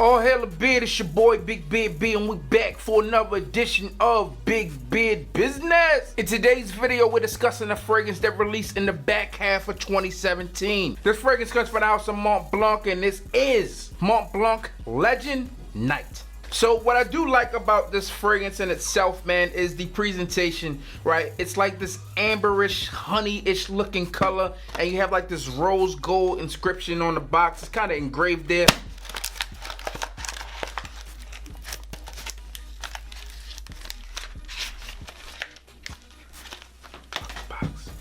Oh, hella beard, it's your boy Big Beard B, and we back for another edition of Big Beard Business. In today's video, we're discussing a fragrance that released in the back half of 2017. This fragrance comes from the house of Mont Blanc, and this is Mont Blanc Legend Night. So what I do like about this fragrance in itself, man, is the presentation, right? It's like this amberish, honey-ish looking color, and you have like this rose gold inscription on the box. It's kind of engraved there.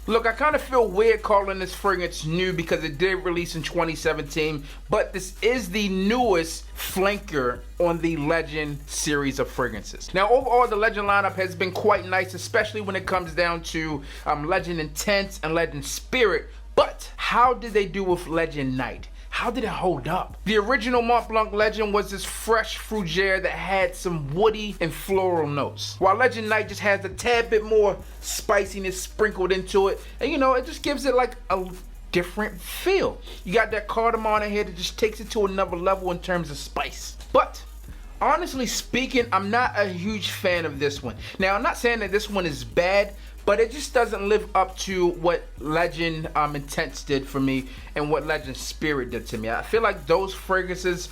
Look, I kind of feel weird calling this fragrance new because it did release in 2017, but this is the newest flanker on the Legend series of fragrances. Now, overall, the Legend lineup has been quite nice, especially when it comes down to Legend Intense and Legend Spirit. But how did they do with Legend Night? How did it hold up? The original Mont Blanc Legend was this fresh fougere that had some woody and floral notes, while Legend Night just has a tad bit more spiciness sprinkled into it, and you know, it just gives it like a different feel. You got that cardamom in here that just takes it to another level in terms of spice. But honestly speaking, I'm not a huge fan of this one. Now, I'm not saying that this one is bad, but it just doesn't live up to what Legend Intense did for me and what Legend Spirit did to me. I feel like those fragrances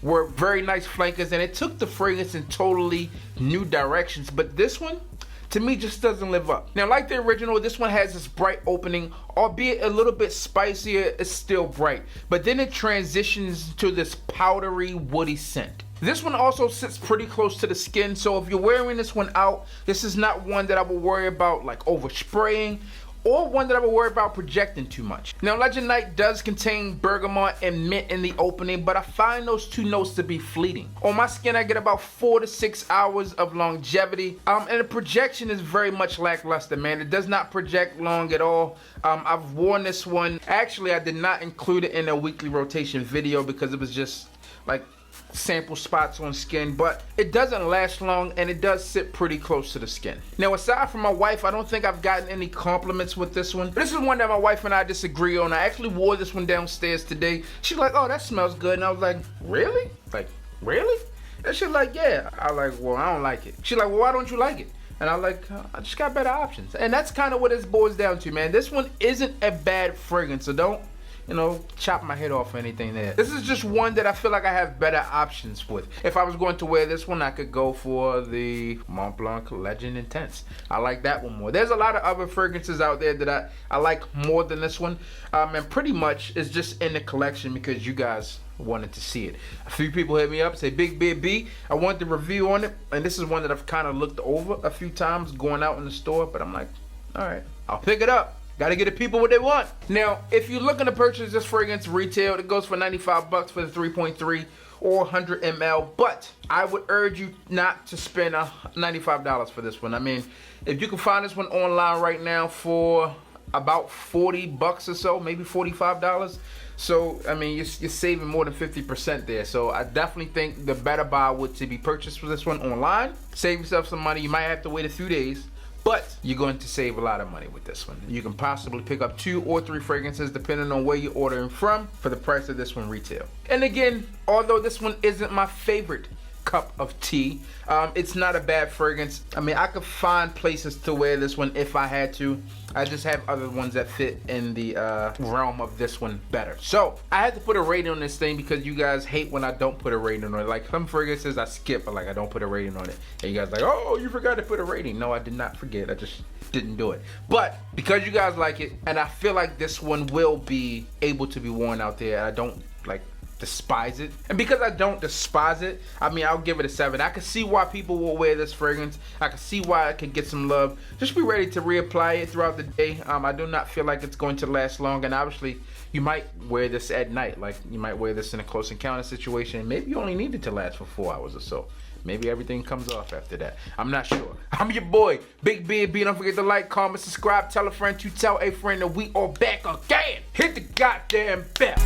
were very nice flankers, and it took the fragrance in totally new directions. But this one, to me, just doesn't live up. Now, like the original, this one has this bright opening, albeit a little bit spicier. It's still bright, but then it transitions to this powdery, woody scent. This one also sits pretty close to the skin, so if you're wearing this one out, this is not one that I will worry about like overspraying, or one that I will worry about projecting too much. Now, Legend Night does contain bergamot and mint in the opening, but I find those two notes to be fleeting. On my skin, I get about 4 to 6 hours of longevity, and the projection is very much lackluster, man. It does not project long at all. I've worn this one. Actually, I did not include it in a weekly rotation video because it was just like sample spots on skin, but it doesn't last long, and it does sit pretty close to the skin. Now, aside from my wife, I don't think I've gotten any compliments with this one. This is one that my wife and I disagree on. I actually wore this one downstairs today. She's like, "Oh, that smells good," and I was like, "Really? Like, really?" And she's like, "Yeah." I was like, "Well, I don't like it." She's like, "Well, why don't you like it?" And I'm like, "I just got better options." And that's kind of what this boils down to, man. This one isn't a bad fragrance, so don't, you know, chop my head off or anything there. This is just one that I feel like I have better options with. If I was going to wear this one, I could go for the Mont Blanc Legend Intense. I like that one more. There's a lot of other fragrances out there that I like more than this one. And pretty much it's just in the collection because you guys wanted to see it. A few people hit me up, say, "Big Beard B, I want the review on it." And this is one that I've kind of looked over a few times going out in the store, but I'm like, all right, I'll pick it up. Gotta get the people what they want. Now, if you're looking to purchase this fragrance retail, it goes for 95 bucks for the 3.3 or 100 ml, but I would urge you not to spend $95 for this one. I mean, if you can find this one online right now for about 40 bucks or so, maybe $45. So, I mean, you're saving more than 50% there. So I definitely think the better buy would to be purchased for this one online. Save yourself some money. You might have to wait a few days, but you're going to save a lot of money with this one. You can possibly pick up 2 or 3 fragrances depending on where you're ordering from for the price of this one retail. And again, although this one isn't my favorite cup of tea, it's not a bad fragrance. I mean, I could find places to wear this one if I had to. I just have other ones that fit in the realm of this one better. So I had to put a rating on this thing because you guys hate when I don't put a rating on it. Like some fragrances I skip, but like I don't put a rating on it. And you guys like, "Oh, you forgot to put a rating." No, I did not forget. I just didn't do it. But because you guys like it, and I feel like this one will be able to be worn out there, I don't like despise it. And because I don't despise it, I mean, I'll give it a 7. I can see why people will wear this fragrance. I can see why it can get some love. Just be ready to reapply it throughout the day. I do not feel like it's going to last long, and obviously you might wear this at night. Like you might wear this in a close encounter situation. Maybe you only need it to last for 4 hours or so. Maybe everything comes off after that. I'm not sure. I'm your boy, Big Beard B. Don't forget to like, comment, subscribe, tell a friend to tell a friend that we are back again. Hit the goddamn bell.